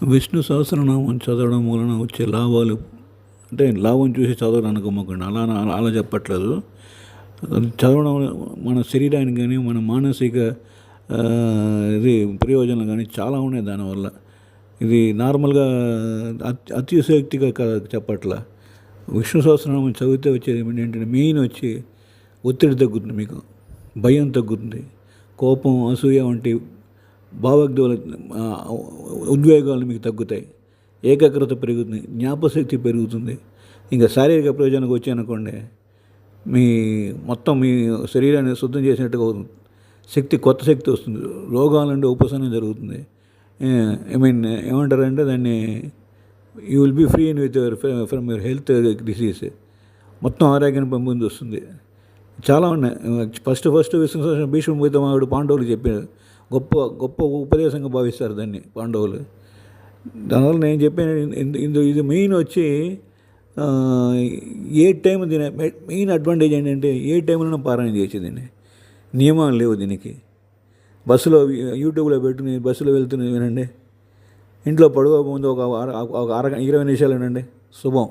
విష్ణు సహస్రనామం చదవడం వలన వచ్చే లాభాలు అంటే లాభం చూసి చదవడానికి అమ్మకండి, అలా చెప్పట్లేదు. అది చదవడం మన శరీరానికి కానీ మన మానసిక ఆ, ఇది ప్రయోజనాలు కానీ చాలా ఉన్నాయి దానివల్ల. ఇది నార్మల్గా అతిశయోక్తిగా చెప్పట్లా. విష్ణు సహస్రనామం చదివితే వచ్చేది ఏంటంటే మెయిన్ వచ్చి ఒత్తిడి తగ్గుతుంది, మీకు భయం తగ్గుతుంది, కోపం అసూయ వంటి భావోద్వేగాల ఉద్వేగాలు మీకు తగ్గుతాయి, ఏకాగ్రత పెరుగుతుంది, జ్ఞాపశక్తి పెరుగుతుంది. ఇంకా శారీరక ప్రయోజనానికి వచ్చాయనుకోండి, మీ మొత్తం మీ శరీరాన్ని శుద్ధం చేసినట్టుగా అవుతుంది, కొత్త శక్తి వస్తుంది, రోగాల నుండి ఉపశమనం జరుగుతుంది. ఐ మీన్ ఏమంటారంటే దాన్ని you will be free in with from your health disease, మొత్తం ఆరోగ్యాన్ని పెంపొందిస్తుంది. చాలా ఉన్నాయి. ఫస్ట్ విశ్వస భీష్ముడు పాండవులు చెప్పారు, గొప్ప గొప్ప ఉపదేశంగా భావిస్తారు దాన్ని పాండవులు. దానివల్ల నేను చెప్పాను ఇది మెయిన్ వచ్చి ఏ టైం దీని మెయిన్ అడ్వాంటేజ్ ఏంటంటే ఏ టైంలో పారాయణ చేసేదండి, నియమాలు లేవు దీనికి. బస్సులో యూట్యూబ్లో పెట్టుకుని బస్సులో వెళ్తున్నది వినండి, ఇంట్లో పడుకోక ముందు ఒక 20 నిమిషాలు వినండి, శుభం.